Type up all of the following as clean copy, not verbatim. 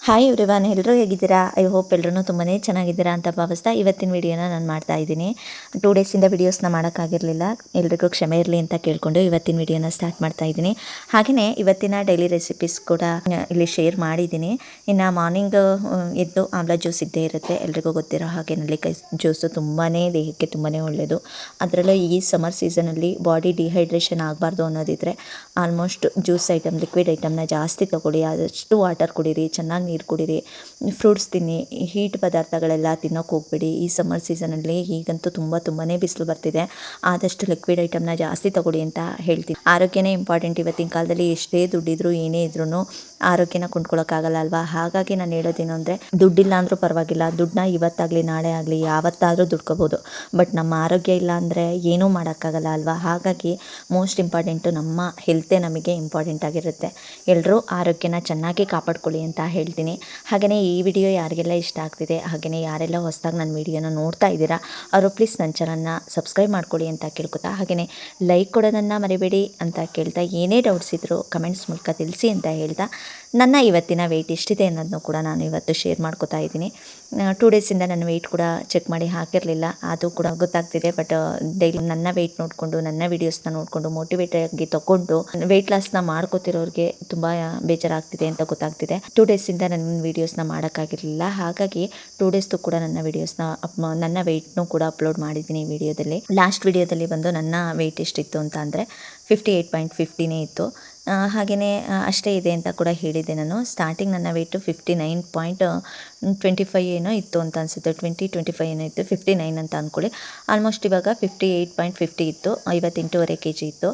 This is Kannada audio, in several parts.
ಹಾಯ್ ಎವ್ರಿವನ್, ಎಲ್ಲರೂ ಹೇಗಿದ್ದೀರಾ? ಐ ಹೋಪ್ ಎಲ್ಲರೂ ತುಂಬಾ ಚೆನ್ನಾಗಿದ್ದೀರಾ ಅಂತ ಭಾವಿಸ್ತಾ ಇವತ್ತಿನ ವಿಡಿಯೋನ ನಾನು ಮಾಡ್ತಾ ಇದ್ದೀನಿ. 2 ಡೇಸಿಂದ ವಿಡಿಯೋಸ್ನ ಮಾಡೋಕ್ಕಾಗಿರಲಿಲ್ಲ, ಎಲ್ರಿಗೂ ಕ್ಷಮೆ ಇರಲಿ ಅಂತ ಕೇಳಿಕೊಂಡು ಇವತ್ತಿನ ವಿಡಿಯೋನ ಸ್ಟಾರ್ಟ್ ಮಾಡ್ತಾ ಇದ್ದೀನಿ. ಹಾಗೆಯೇ ಇವತ್ತಿನ ಡೈಲಿ ರೆಸಿಪೀಸ್ ಕೂಡ ಇಲ್ಲಿ ಶೇರ್ ಮಾಡಿದ್ದೀನಿ. ಇನ್ನು ಮಾರ್ನಿಂಗ್ ಎದ್ದು ಆಮ್ಲ ಜ್ಯೂಸ್ ಇದ್ದೇ ಇರುತ್ತೆ, ಎಲ್ರಿಗೂ ಗೊತ್ತಿರೋ ಹಾಗೆ ನೆಲ್ಲಿಕಾಯಿ ಜ್ಯೂಸು ತುಂಬಾ ದೇಹಕ್ಕೆ ತುಂಬಾ ಒಳ್ಳೆಯದು. ಅದರಲ್ಲೂ ಈ ಸಮ್ಮರ್ ಸೀಸನಲ್ಲಿ ಬಾಡಿ ಡಿಹೈಡ್ರೇಷನ್ ಆಗಬಾರ್ದು ಅನ್ನೋದಿದ್ರೆ ಆಲ್ಮೋಸ್ಟ್ ಜ್ಯೂಸ್ ಐಟಮ್, ಲಿಕ್ವಿಡ್ ಐಟಮ್ನ ಜಾಸ್ತಿ ತೊಗೊಳ್ಳಿ, ಆದಷ್ಟು ವಾಟರ್ ಕುಡೀರಿ, ಚೆನ್ನಾಗಿ ನೀರು ಕುಡೀರಿ, ಫ್ರೂಟ್ಸ್ ತಿನ್ನಿ, ಹೀಟ್ ಪದಾರ್ಥಗಳೆಲ್ಲ ತಿನ್ನೋಕೆ ಹೋಗ್ಬೇಡಿ. ಈ ಸಮ್ಮರ್ ಸೀಸನಲ್ಲಿ ಈಗಂತೂ ತುಂಬಾ ಬಿಸಿಲು ಬರ್ತಿದೆ, ಆದಷ್ಟು ಲಿಕ್ವಿಡ್ ಐಟಮ್ನ ಜಾಸ್ತಿ ತಗೊಳ್ಳಿ ಅಂತ ಹೇಳ್ತೀನಿ. ಆರೋಗ್ಯನೇ ಇಂಪಾರ್ಟೆಂಟ್. ಇವತ್ತಿನ ಕಾಲದಲ್ಲಿ ಎಷ್ಟೇ ದುಡ್ಡಿದ್ರು ಏನೇ ಇದ್ರೂ ಆರೋಗ್ಯನ ಕೊಂಡ್ಕೊಳ್ಳೋಕ್ಕಾಗಲ್ಲ ಅಲ್ವಾ? ಹಾಗಾಗಿ ನಾನು ಹೇಳೋದೇನು ಅಂದರೆ, ದುಡ್ಡಿಲ್ಲ ಅಂದರೂ ಪರವಾಗಿಲ್ಲ, ದುಡ್ಡನ್ನ ಇವತ್ತಾಗಲಿ ನಾಳೆ ಆಗಲಿ ಯಾವತ್ತಾದರೂ ದುಡ್ಕೋಬೋದು, ಬಟ್ ನಮ್ಮ ಆರೋಗ್ಯ ಇಲ್ಲ ಅಂದರೆ ಏನೂ ಮಾಡೋಕ್ಕಾಗಲ್ಲ ಅಲ್ವಾ? ಹಾಗಾಗಿ ಮೋಸ್ಟ್ ಇಂಪಾರ್ಟೆಂಟು ನಮ್ಮ ಹೆಲ್ತೇ ನಮಗೆ ಇಂಪಾರ್ಟೆಂಟ್ ಆಗಿರುತ್ತೆ. ಎಲ್ಲರೂ ಆರೋಗ್ಯನ ಚೆನ್ನಾಗಿ ಕಾಪಾಡ್ಕೊಳ್ಳಿ ಅಂತ ಹೇಳ್ತೀನಿ. ಹಾಗೆಯೇ ಈ ವಿಡಿಯೋ ಯಾರಿಗೆಲ್ಲ ಇಷ್ಟ ಆಗ್ತಿದೆ, ಹಾಗೆಯೇ ಯಾರೆಲ್ಲ ಹೊಸದಾಗಿ ನನ್ನ ವಿಡಿಯೋನ ನೋಡ್ತಾ ಇದ್ದೀರಾ ಅವರು ಪ್ಲೀಸ್ ನನ್ನ ಚಾನಲ್ನ ಸಬ್ಸ್ಕ್ರೈಬ್ ಮಾಡ್ಕೊಳ್ಳಿ ಅಂತ ಕೇಳ್ಕೊತಾ, ಹಾಗೆಯೇ ಲೈಕ್ ಕೊಡೋದನ್ನು ಮರಿಬೇಡಿ ಅಂತ ಕೇಳ್ತಾ, ಏನೇ ಡೌಟ್ಸ್ ಇದ್ದರೂ ಕಮೆಂಟ್ಸ್ ಮೂಲಕ ತಿಳಿಸಿ ಅಂತ ಹೇಳ್ತಾ, ನನ್ನ ಇವತ್ತಿನ ವೆಯ್ಟ್ ಎಷ್ಟಿದೆ ಅನ್ನೋದನ್ನು ಕೂಡ ನಾನು ಇವತ್ತು ಶೇರ್ ಮಾಡ್ಕೋತಾ ಇದ್ದೀನಿ. 2 ಡೇಸಿಂದ ನನ್ನ ವೆಯ್ಟ್ ಕೂಡ ಚೆಕ್ ಮಾಡಿ ಹಾಕಿರಲಿಲ್ಲ, ಅದು ಕೂಡ ಗೊತ್ತಾಗ್ತಿದೆ. ಬಟ್ ಡೈಲಿ ನನ್ನ ವೆಯ್ಟ್ ನೋಡಿಕೊಂಡು, ನನ್ನ ವೀಡಿಯೋಸ್ನ ನೋಡಿಕೊಂಡು ಮೋಟಿವೇಟ್ ಆಗಿ ತೊಗೊಂಡು ವೆಯ್ಟ್ ಲಾಸ್ನ ಮಾಡ್ಕೋತಿರೋರಿಗೆ ತುಂಬ ಬೇಜಾರಾಗ್ತಿದೆ ಅಂತ ಗೊತ್ತಾಗ್ತಿದೆ. 2 ಡೇಸಿಂದ ನನ್ನ ವೀಡಿಯೋಸ್ನ ಮಾಡೋಕ್ಕಾಗಿರಲಿಲ್ಲ, ಹಾಗಾಗಿ 2 ಡೇಸ್ದು ಕೂಡ ನನ್ನ ವೀಡಿಯೋಸ್ನ ನನ್ನ ವೆಯ್ಟ್ನೂ ಕೂಡ ಅಪ್ಲೋಡ್ ಮಾಡಿದ್ದೀನಿ ವಿಡಿಯೋದಲ್ಲಿ. ಲಾಸ್ಟ್ ವಿಡಿಯೋದಲ್ಲಿ ಬಂದು ನನ್ನ ವೆಯ್ಟ್ ಎಷ್ಟಿತ್ತು ಅಂತ ಅಂದರೆ 58.50 ಇತ್ತು. ಹಾಗೆಯೇ ಅಷ್ಟೇ ಇದೆ ಅಂತ ಕೂಡ ಹೇಳಿದ್ದೆ ನಾನು. ಸ್ಟಾರ್ಟಿಂಗ್ ನನ್ನ ವೆಯ್ಟು 59.25 ಏನೋ ಇತ್ತು ಅಂತ ಅನಿಸುತ್ತೆ, 25 ಏನೋ ಇತ್ತು, 59 ಅಂತ ಅಂದ್ಕೊಳ್ಳಿ. ಆಲ್ಮೋಸ್ಟ್ ಇವಾಗ 58.50 ಇತ್ತು, 58.5 kg ಇತ್ತು.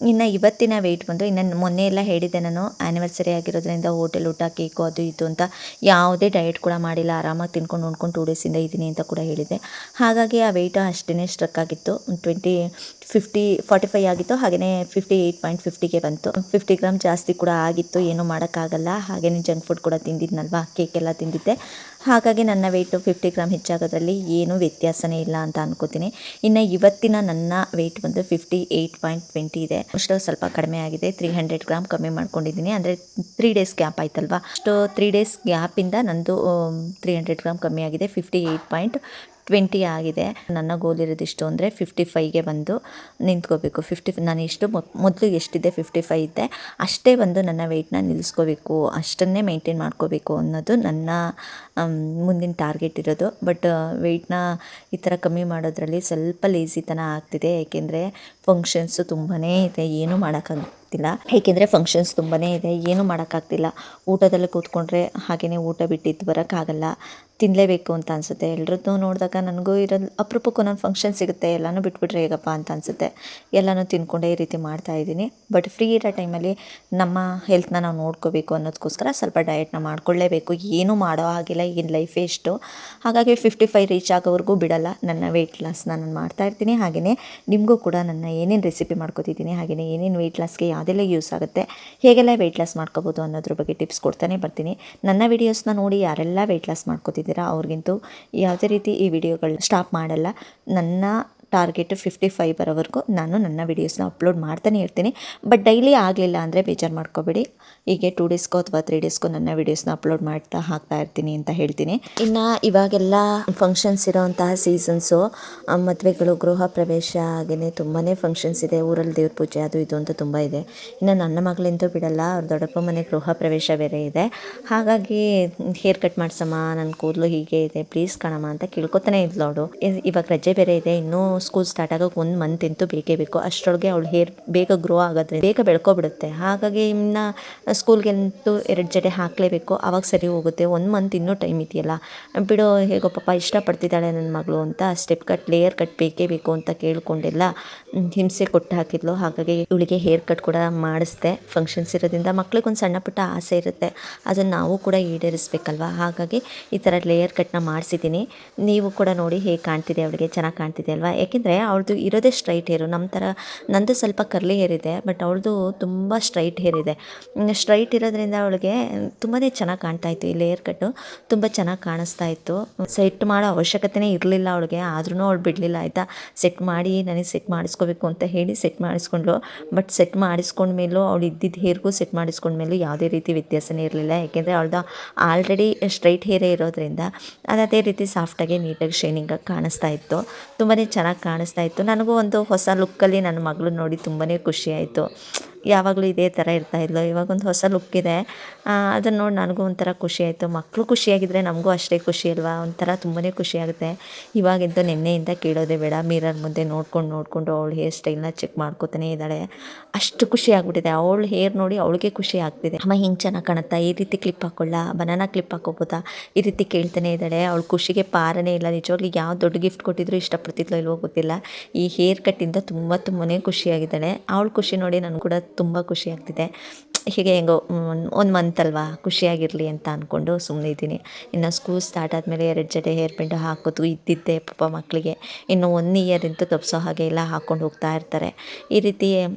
ಇನ್ನು ಇವತ್ತಿನ ವೆಯ್ಟ್ ಬಂದು, ಇನ್ನು ಮೊನ್ನೆ ಎಲ್ಲ ಹೇಳಿದ್ದೆ ನಾನು, ಆ್ಯನಿವರ್ಸರಿ ಆಗಿರೋದ್ರಿಂದ ಹೋಟೆಲ್ ಊಟ, ಕೇಕು ಅದು ಇದು ಅಂತ ಯಾವುದೇ ಡಯಟ್ ಕೂಡ ಮಾಡಿಲ್ಲ, ಆರಾಮಾಗಿ ತಿನ್ಕೊಂಡು ನೋಡ್ಕೊಂಡು 2 ಡೇಸಿಂದ ಇದ್ದೀನಿ ಅಂತ ಕೂಡ ಹೇಳಿದ್ದೆ. ಹಾಗಾಗಿ ಆ ವೆಯ್ಟ್ ಅಷ್ಟೇ ಸ್ಟ್ರಕ್ ಆಗಿತ್ತು, 45 ಆಗಿತ್ತು. ಹಾಗೆಯೇ 58.50ಗೆ ಬಂತು. 50 ಗ್ರಾಮ್ ಜಾಸ್ತಿ ಕೂಡ ಆಗಿತ್ತು, ಏನೂ ಮಾಡೋಕ್ಕಾಗಲ್ಲ. ಹಾಗೆಯೇ ಜಂಕ್ ಫುಡ್ ಕೂಡ ತಿಂದಿದ್ನಲ್ವಾ, ಕೇಕೆಲ್ಲ ತಿಂದಿದ್ದೆ. ಹಾಗಾಗಿ ನನ್ನ ವೆಯ್ಟು 50 ಗ್ರಾಮ್ ಹೆಚ್ಚಾಗೋದ್ರಲ್ಲಿ ಏನೂ ವ್ಯತ್ಯಾಸನೇ ಇಲ್ಲ ಅಂತ ಅನ್ಕೋತೀನಿ. ಇನ್ನು ಇವತ್ತಿನ ನನ್ನ ವೆಯ್ಟ್ ಬಂದು 58.20 ಇದೆ. ಅಷ್ಟು ಸ್ವಲ್ಪ ಕಡಿಮೆ ಆಗಿದೆ, 300 ಗ್ರಾಮ್ ಕಮ್ಮಿ ಮಾಡ್ಕೊಂಡಿದ್ದೀನಿ. ಅಂದರೆ 3 ಡೇಸ್ ಗ್ಯಾಪ್ ಆಯ್ತಲ್ವಾ, ಅಷ್ಟು 3 ಡೇಸ್ ಗ್ಯಾಪಿಂದ ನಂದು 300 ಗ್ರಾಮ್ ಕಮ್ಮಿ ಆಗಿದೆ, 58.20 ಆಗಿದೆ. ನನ್ನ ಗೋಲ್ ಇರೋದಿಷ್ಟು ಅಂದರೆ 55ಗೆ ಬಂದು ನಿಂತ್ಕೋಬೇಕು. ನಾನು ಎಷ್ಟು ಮೊದಲು ಎಷ್ಟಿದೆ 55 ಇದ್ದೆ, ಅಷ್ಟೇ ಬಂದು ನನ್ನ ವೆಯ್ಟ್ನ ನಿಲ್ಲಿಸ್ಕೋಬೇಕು, ಅಷ್ಟನ್ನೇ ಮೇಂಟೈನ್ ಮಾಡ್ಕೋಬೇಕು ಅನ್ನೋದು ನನ್ನ ಮುಂದಿನ ಟಾರ್ಗೆಟ್ ಇರೋದು. ಬಟ್ ವೆಯ್ಟ್ನ ಈ ಥರ ಕಮ್ಮಿ ಮಾಡೋದ್ರಲ್ಲಿ ಸ್ವಲ್ಪ ಲೇಸಿತನ ಆಗ್ತಿದೆ, ಏಕೆಂದರೆ ಫಂಕ್ಷನ್ಸು ತುಂಬಾ ಇದೆ, ಏನೂ ಮಾಡೋಕ್ಕಾಗ್ತಿಲ್ಲ. ಏಕೆಂದರೆ ಫಂಕ್ಷನ್ಸ್ ತುಂಬಾ ಇದೆ, ಏನೂ ಮಾಡೋಕ್ಕಾಗ್ತಿಲ್ಲ. ಊಟದಲ್ಲಿ ಕೂತ್ಕೊಂಡ್ರೆ ಹಾಗೆಯೇ ಊಟ ಬಿಟ್ಟಿದ್ದು ಬರೋಕ್ಕಾಗಲ್ಲ, ತಿನ್ನಲೇಬೇಕು ಅಂತ ಅನಿಸುತ್ತೆ. ಎಲ್ಲರದ್ದು ನೋಡಿದಾಗ ನನಗೂ ಇರೋದು ಅಪರೂಪಕ್ಕೂ ನನ್ನ ಫಂಕ್ಷನ್ ಸಿಗುತ್ತೆ, ಎಲ್ಲನೂ ಬಿಟ್ಬಿಟ್ರೆ ಹೇಗಪ್ಪ ಅಂತ ಅನಿಸುತ್ತೆ. ಎಲ್ಲನೂ ತಿನ್ಕೊಂಡೇ ಈ ರೀತಿ ಮಾಡ್ತಾಯಿದ್ದೀನಿ. ಬಟ್ ಫ್ರೀ ಇರೋ ಟೈಮಲ್ಲಿ ನಮ್ಮ ಹೆಲ್ತ್ನ ನಾವು ನೋಡ್ಕೋಬೇಕು ಅನ್ನೋದಕ್ಕೋಸ್ಕರ ಸ್ವಲ್ಪ ಡಯಟ್ನ ಮಾಡ್ಕೊಳ್ಳೇಬೇಕು, ಏನೂ ಮಾಡೋ ಹಾಗಿಲ್ಲ, ಈಗಿನ ಲೈಫೇ ಇಷ್ಟು. ಹಾಗಾಗಿ 55 ರೀಚ್ ಆಗೋವರೆಗೂ ಬಿಡಲ್ಲ, ನನ್ನ ವೆಯ್ಟ್ ಲಾಸ್ನ ನಾನು ಮಾಡ್ತಾಯಿರ್ತೀನಿ. ಹಾಗೆಯೇ ನಿಮಗೂ ಕೂಡ ನನ್ನ ಏನೇನು ರೆಸಿಪಿ ಮಾಡ್ಕೋತಿದ್ದೀನಿ, ಹಾಗೆಯೇ ಏನೇನು ವೆಯ್ಟ್ ಲಾಸ್ಗೆ ಯಾವುದೆಲ್ಲ ಯೂಸ್ ಆಗುತ್ತೆ, ಹೇಗೆಲ್ಲ ವೆಯ್ಟ್ ಲಾಸ್ ಮಾಡ್ಕೋಬೋದು ಅನ್ನೋದ್ರ ಬಗ್ಗೆ ಟಿಪ್ಸ್ ಕೊಡ್ತಾನೆ ಬರ್ತೀನಿ. ನನ್ನ ವೀಡಿಯೋಸ್ನ ನೋಡಿ ಯಾರೆಲ್ಲ ವೆಯ್ಟ್ ಲಾಸ್ ಮಾಡ್ಕೋತಿದ್ದೀರಾ ಅವ್ರಿಗಂತೂ ಯಾವುದೇ ರೀತಿ ಈ ವಿಡಿಯೋಗಳು ಸ್ಟಾಪ್ ಮಾಡಲ್ಲ. ನನ್ನ ಟಾರ್ಗೆಟು 55 ಬರೋವರೆಗೂ ನಾನು ನನ್ನ ವೀಡಿಯೋಸ್ನ ಅಪ್ಲೋಡ್ ಮಾಡ್ತಾನೆ ಇರ್ತೀನಿ. ಬಟ್ ಡೈಲಿ ಆಗಲಿಲ್ಲ ಅಂದರೆ ಬೇಜಾರು ಮಾಡ್ಕೋಬೇಡಿ, ಹೀಗೆ 2 ಡೇಸ್ಗೋ ಅಥವಾ 3 ಡೇಸ್ಗೋ ನನ್ನ ವೀಡಿಯೋಸ್ನ ಅಪ್ಲೋಡ್ ಮಾಡ್ತಾ ಹಾಕ್ತಾ ಇರ್ತೀನಿ ಅಂತ ಹೇಳ್ತೀನಿ. ಇನ್ನು ಇವಾಗೆಲ್ಲ ಫಂಕ್ಷನ್ಸ್ ಇರೋವಂತಹ ಸೀಸನ್ಸು, ಮದುವೆಗಳು, ಗೃಹ ಪ್ರವೇಶ, ಹಾಗೆಯೇ ತುಂಬಾ ಫಂಕ್ಷನ್ಸ್ ಇದೆ, ಊರಲ್ಲಿ ದೇವ್ರ ಪೂಜೆ ಅದು ಇದು ಅಂತ ತುಂಬ ಇದೆ. ಇನ್ನು ನನ್ನ ಮಗಳಂತೂ ಬಿಡಲ್ಲ, ಅವ್ರ ದೊಡ್ಡಪ್ಪ ಮನೆ ಗೃಹ ಪ್ರವೇಶ ಬೇರೆ ಇದೆ. ಹಾಗಾಗಿ ಹೇರ್ ಕಟ್ ಮಾಡ್ಸಮ್ಮ, ನನ್ನ ಕೂದಲು ಹೀಗೆ ಇದೆ ಪ್ಲೀಸ್ ಕಣಮ್ಮ ಅಂತ ಕೇಳ್ಕೊತಾನೆ ಇದ್ಲು ಅವಳು. ಇವಾಗ ರಜೆ ಬೇರೆ ಇದೆ, ಇನ್ನೂ ಸ್ಕೂಲ್ ಸ್ಟಾರ್ಟ್ ಆಗೋಕ್ಕೆ 1 ಮಂತ್ ಅಂತೂ ಬೇಕೇ ಬೇಕು. ಅಷ್ಟರೊಳಗೆ ಅವಳು ಹೇರ್ ಬೇಗ ಗ್ರೋ ಆಗೋದ್ರೆ ಬೇಗ ಬೆಳ್ಕೊಬಿಡುತ್ತೆ. ಹಾಗಾಗಿ ಇನ್ನು ಸ್ಕೂಲ್ಗಂತೂ 2 ಜಡೆ ಹಾಕಲೇಬೇಕು, ಆವಾಗ ಸರಿ ಹೋಗುತ್ತೆ. 1 ಮಂತ್ ಇನ್ನೂ ಟೈಮ್ ಇದೆಯಲ್ಲ, ಬಿಡು ಹೇಗೋ ಪಾಪ ಇಷ್ಟಪಡ್ತಿದ್ದಾಳೆ ನನ್ನ ಮಗಳು ಅಂತ ಸ್ಟೆಪ್ ಕಟ್, ಲೇಯರ್ ಕಟ್ ಬೇಕೇ ಬೇಕು ಅಂತ ಕೇಳ್ಕೊಂಡೆಲ್ಲ ಹಿಂಸೆ ಕೊಟ್ಟು ಹಾಕಿದ್ಲು. ಹಾಗಾಗಿ ಇವಳಿಗೆ ಹೇರ್ ಕಟ್ ಕೂಡ ಮಾಡಿಸ್ದೆ. ಫಂಕ್ಷನ್ಸ್ ಇರೋದ್ರಿಂದ ಮಕ್ಳಿಗೊಂದು ಸಣ್ಣ ಪುಟ್ಟ ಆಸೆ ಇರುತ್ತೆ, ಅದನ್ನು ನಾವು ಕೂಡ ಈಡೇರಿಸ್ಬೇಕಲ್ವ. ಹಾಗಾಗಿ ಈ ಥರ ಲೇಯರ್ ಕಟ್ನ ಮಾಡಿಸಿದ್ದೀನಿ. ನೀವು ಕೂಡ ನೋಡಿ ಹೇಗೆ ಕಾಣ್ತಿದೆ, ಅವಳಿಗೆ ಚೆನ್ನಾಗಿ ಕಾಣ್ತಿದೆ ಅಲ್ವಾ. ಯಾಕೆಂದರೆ ಅವಳದು ಇರೋದೇ ಸ್ಟ್ರೈಟ್ ಹೇರು, ನಮ್ಮ ಥರ ನಂದು ಸ್ವಲ್ಪ ಕರ್ಲಿ ಹೇರ್ ಇದೆ, ಬಟ್ ಅವಳದು ತುಂಬ ಸ್ಟ್ರೈಟ್ ಹೇರ್ ಇದೆ. ಸ್ಟ್ರೈಟ್ ಇರೋದ್ರಿಂದ ಅವಳಿಗೆ ತುಂಬಾ ಚೆನ್ನಾಗಿ ಕಾಣ್ತಾ ಇತ್ತು. ಈ ಲೇಯರ್ ಕಟ್ಟು ತುಂಬ ಚೆನ್ನಾಗಿ ಕಾಣಿಸ್ತಾ ಇತ್ತು. ಸೆಟ್ ಮಾಡೋ ಅವಶ್ಯಕತೆನೇ ಇರಲಿಲ್ಲ ಅವಳಿಗೆ, ಆದ್ರೂ ಅವಳು ಬಿಡಲಿಲ್ಲ ಆಯಿತಾ. ಸೆಟ್ ಮಾಡಿ ನನಗೆ ಸೆಟ್ ಮಾಡಿಸ್ಕೋಬೇಕು ಅಂತ ಹೇಳಿ ಸೆಟ್ ಮಾಡಿಸ್ಕೊಂಡ್ಳು. ಬಟ್ ಸೆಟ್ ಮಾಡಿಸ್ಕೊಂಡ್ಮೇಲೂ ಅವಳು ಇದ್ದಿದ್ದು ಹೇರ್ಗೂ ಸೆಟ್ ಮಾಡಿಸ್ಕೊಂಡ್ಮೇಲೂ ಯಾವುದೇ ರೀತಿ ವ್ಯತ್ಯಾಸನೇ ಇರಲಿಲ್ಲ. ಯಾಕೆಂದರೆ ಅವಳ್ದು ಆಲ್ರೆಡಿ ಸ್ಟ್ರೈಟ್ ಹೇರೇ ಇರೋದ್ರಿಂದ ಅದು ಅದೇ ರೀತಿ ಸಾಫ್ಟಾಗಿ ನೀಟಾಗಿ ಶೈನಿಂಗಾಗಿ ಕಾಣಿಸ್ತಾ ಇತ್ತು. ತುಂಬಾ ಚೆನ್ನಾಗಿ ಕಾಣಿಸ್ತಾ ಇತ್ತು. ನನಗೂ ಒಂದು ಹೊಸ ಲುಕ್ಕಲ್ಲಿ ನನ್ನ ಮಗಳು ನೋಡಿ ತುಂಬಾ ಖುಷಿಯಾಯಿತು. ಯಾವಾಗಲೂ ಇದೇ ಥರ ಇರ್ತಾಯಿದ್ಲು, ಇವಾಗೊಂದು ಹೊಸ ಲುಕ್ ಇದೆ. ಅದನ್ನು ನೋಡಿ ನನಗೂ ಒಂಥರ ಖುಷಿಯಾಯಿತು. ಮಕ್ಕಳು ಖುಷಿಯಾಗಿದ್ದರೆ ನಮಗೂ ಅಷ್ಟೇ ಖುಷಿ ಅಲ್ವಾ, ಒಂಥರ ತುಂಬಾ ಖುಷಿಯಾಗುತ್ತೆ. ಇವಾಗಿಂದ ನಿನ್ನೆಯಿಂದ ಕೇಳೋದೇ ಬೇಡ, ಮಿರರ್ ಮುಂದೆ ನೋಡಿಕೊಂಡು ಅವಳ ಹೇರ್ ಸ್ಟೈಲ್ನ ಚೆಕ್ ಮಾಡ್ಕೋತಾನೆ ಇದ್ದಾಳೆ. ಅಷ್ಟು ಖುಷಿ ಆಗ್ಬಿಟ್ಟಿದೆ. ಅವಳು ಹೇರ್ ನೋಡಿ ಅವಳಿಗೆ ಖುಷಿ ಆಗ್ತಿದೆ. ಅಮ್ಮ ಹಿಂಗೆ ಚೆನ್ನಾಗಿ ಕಾಣುತ್ತಾ, ಈ ರೀತಿ ಕ್ಲಿಪ್ ಹಾಕ್ಕೊಳ್ಳ, ಬನಾನಾ ಕ್ಲಿಪ್ ಹಾಕೋಬೋದಾ, ಈ ರೀತಿ ಕೇಳ್ತಾನೆ ಇದ್ದಾಳೆ. ಅವಳು ಖುಷಿಗೆ ಪಾರನೇ ಇಲ್ಲ. ನಿಜವಾಗ್ಲೂ ಯಾವ ದೊಡ್ಡ ಗಿಫ್ಟ್ ಕೊಟ್ಟಿದ್ರು ಇಷ್ಟಪಡ್ತಿದ್ಲೋ ಇಲ್ವೋ ಗೊತ್ತಿಲ್ಲ. ಈ ಹೇರ್ ಕಟ್ಟಿಂದ ತುಂಬಾ ಖುಷಿಯಾಗಿದ್ದಾಳೆ. ಅವಳು ಖುಷಿ ನೋಡಿ ನನಗೆ ಕೂಡ ತುಂಬ ಖುಷಿ ಆಗ್ತಿದೆ. ಹೀಗೆ ಹೆಂಗೋ ಒಂದು ಮಂತ್ ಅಲ್ವಾ, ಖುಷಿಯಾಗಿರಲಿ ಅಂತ ಅಂದ್ಕೊಂಡು ಸುಮ್ಮನೆ ಇದ್ದೀನಿ. ಇನ್ನು ಸ್ಕೂಲ್ ಸ್ಟಾರ್ಟ್ ಆದಮೇಲೆ 2 ಜಡೆ ಹೇರ್ ಬ್ಯಾಂಡು ಹಾಕೋದು ಇದ್ದಿದ್ದೆ ಪಾಪ ಮಕ್ಕಳಿಗೆ. ಇನ್ನು 1 ಇಯರ್ ಅಂತೂ ತಪ್ಪಿಸೋ ಹಾಗೆ ಎಲ್ಲ ಹಾಕ್ಕೊಂಡು ಹೋಗ್ತಾ ಇರ್ತಾರೆ. ಈ ರೀತಿ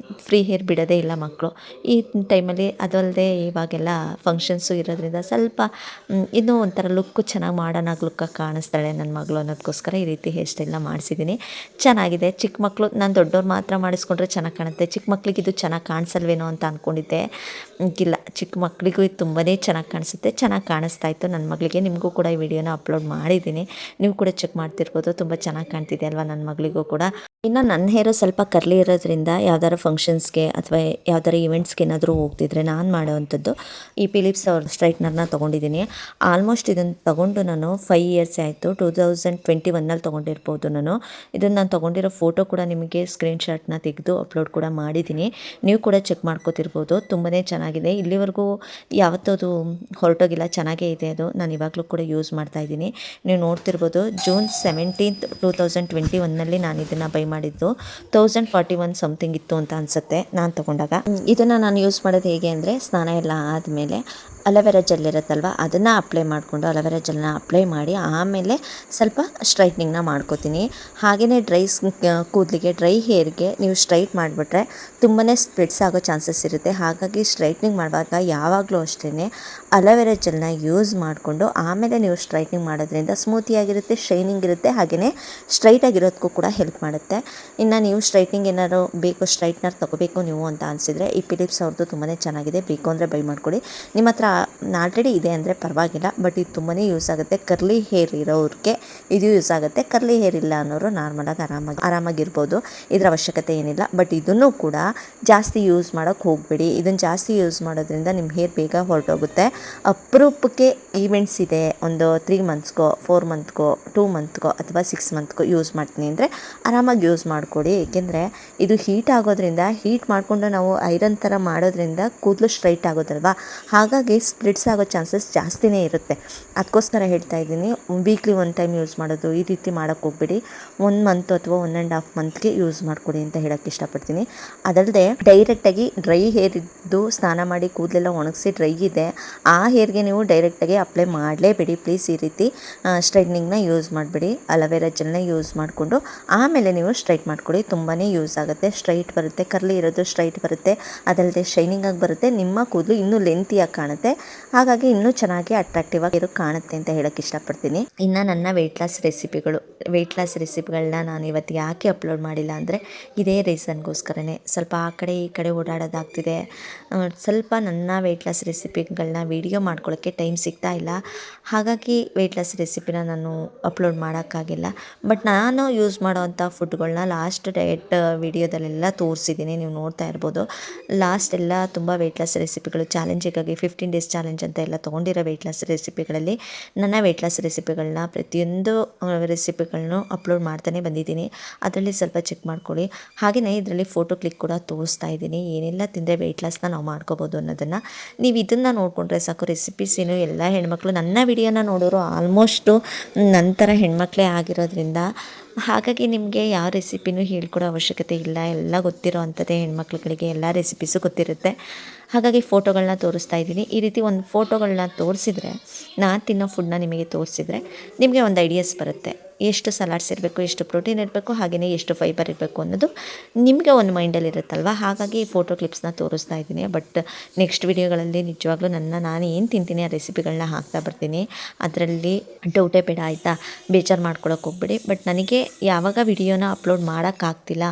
ಫ್ರೀ ಹೇರ್ ಬಿಡೋದೇ ಇಲ್ಲ ಮಕ್ಕಳು ಈ ಟೈಮಲ್ಲಿ. ಅದಲ್ಲದೆ ಇವಾಗೆಲ್ಲ ಫಂಕ್ಷನ್ಸು ಇರೋದ್ರಿಂದ ಸ್ವಲ್ಪ ಇನ್ನೂ ಒಂಥರ ಲುಕ್ಕು ಚೆನ್ನಾಗಿ ಮಾಡರ್ನಾಗಿ ಲುಕ್ಕಾಗಿ ಕಾಣಿಸ್ತಾಳೆ ನನ್ನ ಮಗಳು ಅನ್ನೋದಕ್ಕೋಸ್ಕರ ಈ ರೀತಿ ಹೇರ್ ಸ್ಟೈಲ್ನ ಮಾಡಿಸಿದ್ದೀನಿ. ಚೆನ್ನಾಗಿದೆ. ಚಿಕ್ಕ ಮಕ್ಕಳು, ನಾನು ದೊಡ್ಡವ್ರು ಮಾತ್ರ ಮಾಡಿಸ್ಕೊಂಡ್ರೆ ಚೆನ್ನಾಗಿ ಕಾಣುತ್ತೆ, ಚಿಕ್ಕ ಮಕ್ಕಳಿಗೆ ಇದು ಚೆನ್ನಾಗಿ ಕಾಣಿಸಲ್ವೇನೋ ಅಂತ ಅಂದ್ಕೊಂಡಿದ್ದೆ. ಇಲ್ಲ, ಚಿಕ್ಕ ಮಕ್ಕಳಿಗೂ ಇದು ತುಂಬಾ ಚೆನ್ನಾಗಿ ಕಾಣಿಸುತ್ತೆ. ಚೆನ್ನಾಗಿ ಕಾಣಿಸ್ತಾ ಇತ್ತು ನನ್ನ ಮಗಳಿಗೆ. ನಿಮಗೂ ಕೂಡ ಈ ವಿಡಿಯೋನ ಅಪ್ಲೋಡ್ ಮಾಡಿದ್ದೀನಿ, ನೀವು ಕೂಡ ಚೆಕ್ ಮಾಡ್ತಿರ್ಬೋದು. ತುಂಬ ಚೆನ್ನಾಗಿ ಕಾಣ್ತಿದೆ ಅಲ್ವಾ ನನ್ನ ಮಗಳಿಗೂ ಕೂಡ. ಇನ್ನು ನನ್ನ ಹೇರು ಸ್ವಲ್ಪ ಕರ್ಲಿ ಇರೋದ್ರಿಂದ ಯಾವ್ದಾರು ಫಂಕ್ಷನ್ಸ್ಗೆ ಅಥವಾ ಯಾವ್ದಾರು ಇವೆಂಟ್ಸ್ಗೆ ಏನಾದರೂ ಹೋಗ್ತಿದ್ರೆ ನಾನು ಮಾಡೋವಂಥದ್ದು ಈ ಫಿಲಿಪ್ಸ್ ಅವ್ರ ಸ್ಟ್ರೈಟ್ನರ್ನ ತೊಗೊಂಡಿದ್ದೀನಿ. ಆಲ್ಮೋಸ್ಟ್ ಇದನ್ನು ತೊಗೊಂಡು ನಾನು 5 ಇಯರ್ಸ್ ಆಯಿತು. 2021ನಲ್ಲಿ ತೊಗೊಂಡಿರ್ಬೋದು ನಾನು. ಇದನ್ನು ನಾನು ತೊಗೊಂಡಿರೋ ಫೋಟೋ ಕೂಡ ನಿಮಗೆ ಸ್ಕ್ರೀನ್ಶಾಟ್ನ ತೆಗೆದು ಅಪ್ಲೋಡ್ ಕೂಡ ಮಾಡಿದ್ದೀನಿ, ನೀವು ಕೂಡ ಚೆಕ್ ಮಾಡ್ಕೋತಿರ್ಬೋದು. ತುಂಬಾ ಚೆನ್ನಾಗಿದೆ. ಇಲ್ಲಿವರೆಗೂ ಯಾವತ್ತೂ ಅದು ಹೊರಟೋಗಿಲ್ಲ, ಚೆನ್ನಾಗೇ ಇದೆ ಅದು. ನಾನು ಇವಾಗಲೂ ಕೂಡ ಯೂಸ್ ಮಾಡ್ತಾಯಿದ್ದೀನಿ. ನೀವು ನೋಡ್ತಿರ್ಬೋದು. ಜೂನ್ 17th 2021ನಲ್ಲಿ ನಾನು ಇದನ್ನು ಬೈ ಮಾಡಿದ್ದು. 1041 ಸಮಥಿಂಗ್ ಇತ್ತು ಅಂತ ಅನಿಸುತ್ತೆ ನಾನು ತೊಗೊಂಡಾಗ. ಇದನ್ನು ನಾನು ಯೂಸ್ ಮಾಡೋದು ಹೇಗೆ ಅಂದರೆ, ಸ್ನಾನ ಎಲ್ಲ ಆದಮೇಲೆ ಅಲೋವೆರಾ ಜೆಲ್ ಇರುತ್ತಲ್ವ, ಅದನ್ನು ಅಪ್ಲೈ ಮಾಡಿಕೊಂಡು ಅಲೋವೆರಾ ಜೆಲ್ನ ಅಪ್ಲೈ ಮಾಡಿ ಆಮೇಲೆ ಸ್ವಲ್ಪ ಸ್ಟ್ರೈಟ್ನಿಂಗ್ನ ಮಾಡ್ಕೋತೀನಿ. ಹಾಗೆಯೇ ಕೂದಲಿಗೆ ಡ್ರೈ ಹೇರ್ಗೆ ನೀವು ಸ್ಟ್ರೈಟ್ ಮಾಡಿಬಿಟ್ರೆ ತುಂಬಾ ಸ್ಪ್ಲಿಟ್ಸ್ ಆಗೋ ಚಾನ್ಸಸ್ ಇರುತ್ತೆ. ಹಾಗಾಗಿ ಸ್ಟ್ರೈಟ್ನಿಂಗ್ ಮಾಡುವಾಗ ಯಾವಾಗಲೂ ಅಷ್ಟೇ ಅಲೋವೆರಾ ಜೆಲ್ನ ಯೂಸ್ ಮಾಡಿಕೊಂಡು ಆಮೇಲೆ ನೀವು ಸ್ಟ್ರೈಟ್ನಿಂಗ್ ಮಾಡೋದ್ರಿಂದ ಸ್ಮೂತಿಯಾಗಿರುತ್ತೆ, ಶೈನಿಂಗ್ ಇರುತ್ತೆ, ಹಾಗೆಯೇ ಸ್ಟ್ರೈಟಾಗಿರೋದಕ್ಕೂ ಕೂಡ ಹೆಲ್ಪ್ ಮಾಡುತ್ತೆ. ಇನ್ನು ನೀವು ಸ್ಟ್ರೈಟ್ನಿಂಗ್ ಏನಾದ್ರು ಬೇಕು, ಸ್ಟ್ರೈಟ್ನರ್ ತೊಗೋಬೇಕು ನೀವು ಅಂತ ಅನಿಸಿದರೆ ಈ ಫಿಲಿಪ್ಸ್ ಅವ್ರದ್ದು ತುಂಬಾ ಚೆನ್ನಾಗಿದೆ. ಬೇಕು ಅಂದರೆ ಬೈ ಮಾಡ್ಕೊಳ್ಳಿ. ನಿಮ್ಮ ಹತ್ರ ಆಲ್ರೆಡಿ ಇದೆ ಅಂದರೆ ಪರವಾಗಿಲ್ಲ, ಬಟ್ ಇದು ತುಂಬಾ ಯೂಸ್ ಆಗುತ್ತೆ. ಕರ್ಲಿ ಹೇರ್ ಇರೋರಿಗೆ ಇದು ಯೂಸ್ ಆಗುತ್ತೆ. ಕರ್ಲಿ ಹೇರ್ ಇಲ್ಲ ಅನ್ನೋರು ನಾರ್ಮಲಾಗಿ ಆರಾಮಾಗಿರ್ಬೋದು, ಇದರ ಅವಶ್ಯಕತೆ ಏನಿಲ್ಲ. ಬಟ್ ಇದನ್ನು ಕೂಡ ಜಾಸ್ತಿ ಯೂಸ್ ಮಾಡೋಕ್ಕೆ ಹೋಗಬೇಡಿ. ಇದನ್ನು ಜಾಸ್ತಿ ಯೂಸ್ ಮಾಡೋದ್ರಿಂದ ನಿಮ್ಮ ಹೇರ್ ಬೇಗ ಹೊರಟೋಗುತ್ತೆ. ಅಪರೂಪಕ್ಕೆ ಈವೆಂಟ್ಸ್ ಇದೆ, ಒಂದು 3 ಮಂತ್ಸ್ಗೋ 4 ಮಂತ್ಗೋ 2 ಮಂತ್ಗೋ ಅಥವಾ 6 ಮಂತ್ಗೋ ಯೂಸ್ ಮಾಡ್ತೀನಿ ಅಂದರೆ ಆರಾಮಾಗಿ ಯೂಸ್ ಮಾಡಿಕೊಡಿ. ಏಕೆಂದರೆ ಇದು ಹೀಟ್ ಆಗೋದ್ರಿಂದ, ಹೀಟ್ ಮಾಡಿಕೊಂಡು ನಾವು ಐರನ್ ಥರ ಮಾಡೋದ್ರಿಂದ ಕೂದಲು ಸ್ಟ್ರೈಟ್ ಆಗೋದಲ್ವಾ, ಹಾಗಾಗಿ ಸ್ಪ್ಲಿಟ್ಸ್ ಆಗೋ ಚಾನ್ಸಸ್ ಜಾಸ್ತಿನೇ ಇರುತ್ತೆ. ಅದಕ್ಕೋಸ್ಕರ ಹೇಳ್ತಾ ಇದ್ದೀನಿ, ವೀಕ್ಲಿ 1 ಟೈಮ್ ಯೂಸ್ ಮಾಡೋದು ಈ ರೀತಿ ಮಾಡೋಕ್ಕೆ ಹೋಗ್ಬೇಡಿ. 1 ಮಂತ್ ಅಥವಾ 1.5 ಮಂತ್ಗೆ ಯೂಸ್ ಮಾಡಿಕೊಡಿ ಅಂತ ಹೇಳೋಕ್ಕೆ ಇಷ್ಟಪಡ್ತೀನಿ. ಅದಲ್ಲದೆ ಡೈರೆಕ್ಟಾಗಿ ಡ್ರೈ ಹೇರ್ ಇದ್ದು ಸ್ನಾನ ಮಾಡಿ ಕೂದಲೆಲ್ಲ ಒಣಗಿಸಿ ಡ್ರೈ ಇದೆ ಆ ಹೇರ್ಗೆ ನೀವು ಡೈರೆಕ್ಟಾಗಿ ಅಪ್ಲೈ ಮಾಡಲೇಬೇಡಿ ಪ್ಲೀಸ್. ಈ ರೀತಿ ಸ್ಟ್ರೈಟ್ನಿಂಗ್ನ ಯೂಸ್ ಮಾಡಬೇಡಿ. ಅಲೋವೆರಾ ಜೆಲ್ನ ಯೂಸ್ ಮಾಡಿಕೊಂಡು ಆಮೇಲೆ ನೀವು ಸ್ಟ್ರೈಟ್ ಮಾಡ್ಕೊಳ್ಳಿ. ತುಂಬಾ ಯೂಸ್ ಆಗುತ್ತೆ. ಸ್ಟ್ರೈಟ್ ಬರುತ್ತೆ, ಕರ್ಲಿ ಇರೋದು ಸ್ಟ್ರೈಟ್ ಬರುತ್ತೆ, ಅದಲ್ಲದೆ ಶೈನಿಂಗ್ ಆಗಿ ಬರುತ್ತೆ. ನಿಮ್ಮ ಕೂದಲು ಇನ್ನೂ ಲೆಂತಿಯಾಗಿ ಕಾಣುತ್ತೆ, ಹಾಗಾಗಿ ಇನ್ನೂ ಚೆನ್ನಾಗಿ ಅಟ್ರಾಕ್ಟಿವ್ ಆಗಿ ಕಾಣುತ್ತೆ ಅಂತ ಹೇಳೋಕ್ಕೆ ಇಷ್ಟಪಡ್ತೀನಿ. ಇನ್ನು ನನ್ನ ವೆಯ್ಟ್ ಲಾಸ್ ರೆಸಿಪಿಗಳನ್ನ ನಾನು ಇವತ್ತು ಯಾಕೆ ಅಪ್ಲೋಡ್ ಮಾಡಿಲ್ಲ ಅಂದರೆ ಇದೇ ರೀಸನ್ಗೋಸ್ಕರನೇ. ಸ್ವಲ್ಪ ಆ ಕಡೆ ಈ ಕಡೆ ಓಡಾಡೋದಾಗ್ತಿದೆ. ಸ್ವಲ್ಪ ನನ್ನ ವೆಯ್ಟ್ ಲಾಸ್ ರೆಸಿಪಿಗಳನ್ನ ವೀಡಿಯೋ ಮಾಡ್ಕೊಳ್ಳೋಕ್ಕೆ ಟೈಮ್ ಸಿಗ್ತಾ ಇಲ್ಲ, ಹಾಗಾಗಿ ವೆಯ್ಟ್ ಲಾಸ್ ರೆಸಿಪಿನ ನಾನು ಅಪ್ಲೋಡ್ ಮಾಡೋಕ್ಕಾಗಿಲ್ಲ. ಬಟ್ ನಾನು ಯೂಸ್ ಮಾಡೋವಂಥ ಫುಡ್ಗಳನ್ನ ಲಾಸ್ಟ್ ಡಯಟ್ ವಿಡಿಯೋದಲ್ಲೆಲ್ಲ ತೋರಿಸಿದ್ದೀನಿ, ನೀವು ನೋಡ್ತಾ ಇರ್ಬೋದು. ಲಾಸ್ಟ್ ಎಲ್ಲ ತುಂಬ ವೆಯ್ಟ್ ಲಾಸ್ ರೆಸಿಪಿಗಳು ಚಾಲೆಂಜಿಗಾಗಿ 15 ಡೇಸ್ ಚಾಲೆಂಜ್ ಅಂತ ಎಲ್ಲ ತೊಗೊಂಡಿರೋ ವೆಯ್ಟ್ ಲಾಸ್ ರೆಸಿಪಿಗಳಲ್ಲಿ ನನ್ನ ವೆಯ್ಟ್ ಲಾಸ್ ರೆಸಿಪಿಗಳನ್ನ ಪ್ರತಿಯೊಂದು ರೆಸಿಪಿಗಳನ್ನೂ ಅಪ್ಲೋಡ್ ಮಾಡ್ತಾನೆ ಬಂದಿದ್ದೀನಿ. ಅದರಲ್ಲಿ ಸ್ವಲ್ಪ ಚೆಕ್ ಮಾಡ್ಕೊಳ್ಳಿ. ಹಾಗೆಯೇ ಇದರಲ್ಲಿ ಫೋಟೋ ಕ್ಲಿಕ್ ಕೂಡ ತೋರಿಸ್ತಾ ಇದ್ದೀನಿ, ಏನೆಲ್ಲ ತಿಂದರೆ ವೆಯ್ಟ್ ಲಾಸ್ನ ನಾವು ಮಾಡ್ಕೋಬೋದು ಅನ್ನೋದನ್ನು. ನೀವು ಇದನ್ನು ನೋಡಿಕೊಂಡ್ರೆ ಸಾಕು. ರೆಸಿಪೀಸ್ ಏನು ಎಲ್ಲ ಹೆಣ್ಮಕ್ಳು ನನ್ನ ವಿಡಿಯೋನ ನೋಡೋರು ಆಲ್ಮೋಸ್ಟು ನಂತರ ಹೆಣ್ಮಕ್ಳೇ ಆಗಿರೋದ್ರಿಂದ ಹಾಗಾಗಿ ನಿಮಗೆ ಯಾವ ರೆಸಿಪಿನೂ ಹೇಳ್ಕೊಡೋ ಅವಶ್ಯಕತೆ ಇಲ್ಲ, ಎಲ್ಲ ಗೊತ್ತಿರೋ ಅಂಥದ್ದೇ. ಹೆಣ್ಮಕ್ಳುಗಳಿಗೆ ಎಲ್ಲ ರೆಸಿಪೀಸು ಗೊತ್ತಿರುತ್ತೆ, ಹಾಗಾಗಿ ಫೋಟೋಗಳನ್ನ ತೋರಿಸ್ತಾ ಇದ್ದೀನಿ. ಈ ರೀತಿ ಒಂದು ಫೋಟೋಗಳನ್ನ ತೋರಿಸಿದ್ರೆ, ನಾನು ತಿನ್ನೋ ಫುಡ್ನ ನಿಮಗೆ ತೋರಿಸಿದ್ರೆ ನಿಮಗೆ ಒಂದು ಐಡಿಯಾಸ್ ಬರುತ್ತೆ. ಎಷ್ಟು ಸಲಾಡ್ಸ್ ಇರಬೇಕು, ಎಷ್ಟು ಪ್ರೋಟೀನ್ ಇರಬೇಕು, ಹಾಗೆಯೇ ಎಷ್ಟು ಫೈಬರ್ ಇರಬೇಕು ಅನ್ನೋದು ನಿಮಗೆ ಒಂದು ಮೈಂಡಲ್ಲಿ ಇರುತ್ತಲ್ವ. ಹಾಗಾಗಿ ಈ ಫೋಟೋ ಕ್ಲಿಪ್ಸ್ನ ತೋರಿಸ್ತಾ ಇದ್ದೀನಿ. ಬಟ್ ನೆಕ್ಸ್ಟ್ ವಿಡಿಯೋಗಳಲ್ಲಿ ನಿಜವಾಗ್ಲೂ ನಾನು ಏನು ತಿಂತೀನಿ ಆ ರೆಸಿಪಿಗಳನ್ನ ಹಾಕ್ತಾ ಬರ್ತೀನಿ. ಅದರಲ್ಲಿ ಡೌಟೇ ಬೇಡ ಆಯಿತಾ, ಬೇಜಾರು ಮಾಡ್ಕೊಳಕ್ಕೆ ಹೋಗ್ಬೇಡಿ. ಬಟ್ ನನಗೆ ಯಾವಾಗ ವಿಡಿಯೋನ ಅಪ್ಲೋಡ್ ಮಾಡೋಕ್ಕಾಗ್ತಿಲ್ಲ,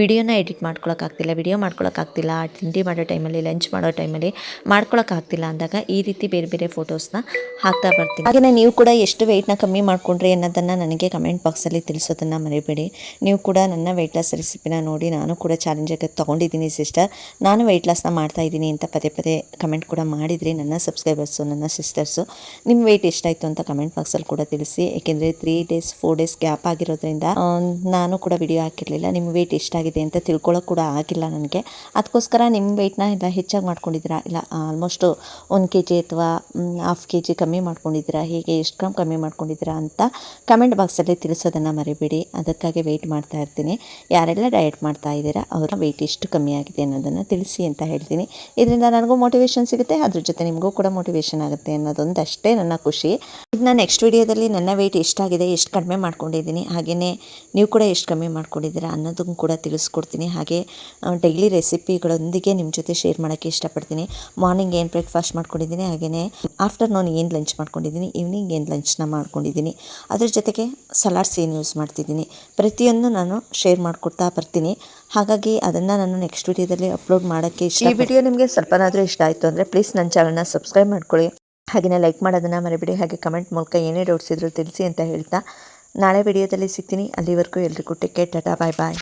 ವಿಡಿಯೋನ ಎಡಿಟ್ ಮಾಡ್ಕೊಳಕ್ಕಾಗ್ತಿಲ್ಲ, ವಿಡಿಯೋ ಮಾಡ್ಕೊಳಕ್ಕಾಗ್ತಿಲ್ಲ, ತಿಂಡಿ ಮಾಡೋ ಟೈಮಲ್ಲಿ, ಲಂಚ್ ಮಾಡೋ ಟೈಮಲ್ಲಿ ಮಾಡ್ಕೊಳಕ್ಕಾಗ್ತಿಲ್ಲ ಅಂದಾಗ ಈ ರೀತಿ ಬೇರೆ ಬೇರೆ ಫೋಟೋಸ್ನ ಹಾಕ್ತಾ ಬರ್ತೀನಿ. ಹಾಗೆಯೇ ನೀವು ಕೂಡ ಎಷ್ಟು ವೆಯ್ಟ್ನ ಕಮ್ಮಿ ಮಾಡ್ಕೊಂಡ್ರಿ ಅನ್ನೋದನ್ನು ನನಗೆ ಕಮೆಂಟ್ ಬಾಕ್ಸಲ್ಲಿ ತಿಳಿಸೋದನ್ನು ಮರಿಬೇಡಿ. ನೀವು ಕೂಡ ನನ್ನ ವೆಯ್ಟ್ ಲಾಸ್ ರೆಸಿಪಿನ ನೋಡಿ ನಾನು ಕೂಡ ಚಾಲೆಂಜಿಗೆ ತೊಗೊಂಡಿದ್ದೀನಿ ಸಿಸ್ಟರ್, ನಾನು ವೆಯ್ಟ್ ಲಾಸ್ನ ಮಾಡ್ತಾಯಿದ್ದೀನಿ ಅಂತ ಪದೇ ಪದೇ ಕಮೆಂಟ್ ಕೂಡ ಮಾಡಿದ್ರಿ ನನ್ನ ಸಬ್ಸ್ಕ್ರೈಬರ್ಸು, ನನ್ನ ಸಿಸ್ಟರ್ಸು. ನಿಮ್ಮ ವೆಯ್ಟ್ ಎಷ್ಟಾಯಿತು ಅಂತ ಕಮೆಂಟ್ ಬಾಕ್ಸಲ್ಲಿ ಕೂಡ ತಿಳಿಸಿ. ಏಕೆಂದರೆ 3 ಡೇಸ್ 4 ಡೇಸ್ ಗ್ಯಾಪ್ ಆಗಿರೋದ್ರಿಂದ ನಾನು ಕೂಡ ವಿಡಿಯೋ ಹಾಕಿರಲಿಲ್ಲ. ನಿಮ್ಮ ವೆಯ್ಟ್ ಎಷ್ಟಾಗಿದೆ ಅಂತ ತಿಳ್ಕೊಳ್ಳೋಕೆ ಕೂಡ ಆಗಿಲ್ಲ ನನಗೆ. ಅದಕ್ಕೋಸ್ಕರ ನಿಮ್ಮ ವೆಯ್ಟ್ನ ಇಲ್ಲ ಹೆಚ್ಚಾಗಿ ಮಾಡ್ಕೊಂಡಿದ್ದೀರಾ, ಇಲ್ಲ ಆಲ್ಮೋಸ್ಟು 1 kg ಅಥವಾ 1/2 kg ಕಮ್ಮಿ ಮಾಡ್ಕೊಂಡಿದ್ದೀರಾ, ಹೀಗೆ ಎಷ್ಟು ಗ್ರಾಮ್ ಕಮ್ಮಿ ಮಾಡ್ಕೊಂಡಿದ್ದೀರಾ ಅಂತ ಕಮೆಂಟ್ ಬಾಕ್ಸಲ್ಲಿ ತಿಳಿಸೋದನ್ನು ಮರಿಬೇಡಿ. ಅದಕ್ಕಾಗಿ ವೆಯ್ಟ್ ಮಾಡ್ತಾ ಇರ್ತೀನಿ. ಯಾರೆಲ್ಲ ಡಯಟ್ ಮಾಡ್ತಾ ಇದ್ದೀರಾ ಅವರ ವೆಯ್ಟ್ ಎಷ್ಟು ಕಮ್ಮಿ ಆಗಿದೆ ಅನ್ನೋದನ್ನು ತಿಳಿಸಿ ಅಂತ ಹೇಳ್ತೀನಿ. ಇದರಿಂದ ನನಗೂ ಮೋಟಿವೇಶನ್ ಸಿಗುತ್ತೆ, ಅದ್ರ ಜೊತೆ ನಿಮಗೂ ಕೂಡ ಮೋಟಿವೇಶನ್ ಆಗುತ್ತೆ ಅನ್ನೋದೊಂದು ಅಷ್ಟೇ ನನ್ನ ಖುಷಿ. ಇನ್ನು ನೆಕ್ಸ್ಟ್ ವಿಡಿಯೋದಲ್ಲಿ ನನ್ನ ವೆಯ್ಟ್ ಎಷ್ಟಾಗಿದೆ, ಎಷ್ಟು ಕಡಿಮೆ ಮಾಡ್ಕೊಂಡಿದ್ದೀನಿ, ಹಾಗೆಯೇ ನೀವು ಕೂಡ ಎಷ್ಟು ಕಮ್ಮಿ ಮಾಡ್ಕೊಂಡಿದ್ದೀರಾ ಅನ್ನೋದನ್ನು ಕೂಡ ತಿಳಿಸ್ಕೊಡ್ತೀನಿ. ಹಾಗೆ ಡೈಲಿ ರೆಸಿಪಿಗಳೊಂದಿಗೆ ನಿಮ್ಮ ಜೊತೆ ಶೇರ್ ಮಾಡೋಕ್ಕೆ ಇಷ್ಟಪಡ್ತೀನಿ. ಮಾರ್ನಿಂಗ್ ಏನು ಬ್ರೇಕ್ಫಾಸ್ಟ್ ಮಾಡ್ಕೊಂಡಿದ್ದೀನಿ, ಹಾಗೆಯೇ ಆಫ್ಟರ್ನೂನ್ ಏನು ಲಂಚ್ ಮಾಡ್ಕೊಂಡಿದ್ದೀನಿ, ಈವ್ನಿಂಗ್ ಏನು ಲಂಚ್ನ ಮಾಡ್ಕೊಂಡಿದ್ದೀನಿ, ಅದ್ರ ಜೊತೆಗೆ ಸಲಾಡ್ಸ್ ಏನು ಯೂಸ್ ಮಾಡ್ತಿದ್ದೀನಿ, ಪ್ರತಿಯೊಂದು ನಾನು ಶೇರ್ ಮಾಡಿಕೊಡ್ತಾ ಬರ್ತೀನಿ. ಹಾಗಾಗಿ ಅದನ್ನು ನಾನು ನೆಕ್ಸ್ಟ್ ವಿಡಿಯೋದಲ್ಲಿ ಅಪ್ಲೋಡ್ ಮಾಡೋಕ್ಕೆ ಇಷ್ಟ. ಈ ವಿಡಿಯೋ ನಿಮಗೆ ಸ್ವಲ್ಪನಾದರೂ ಇಷ್ಟ ಆಯಿತು ಅಂದರೆ ಪ್ಲೀಸ್ ನನ್ನ ಚಾನಲ್ನ ಸಬ್ಸ್ಕ್ರೈಬ್ ಮಾಡ್ಕೊಳ್ಳಿ, ಹಾಗೆಯೇ ಲೈಕ್ ಮಾಡೋದನ್ನು ಮರಿಬೇಡಿ. ಹಾಗೆ ಕಮೆಂಟ್ ಮೂಲಕ ಏನೇ ಡೌಟ್ಸ್ ಇದ್ರೂ ತಿಳಿಸಿ ಅಂತ ಹೇಳ್ತಾ ನಾಳೆ ವಿಡಿಯೋದಲ್ಲಿ ಸಿಗ್ತೀನಿ. ಅಲ್ಲಿವರೆಗೂ ಎಲ್ರಿಗೂ ಟೇಕ್ ಕೇರ್, ಟಾಟಾ, ಬಾಯ್ ಬಾಯ್.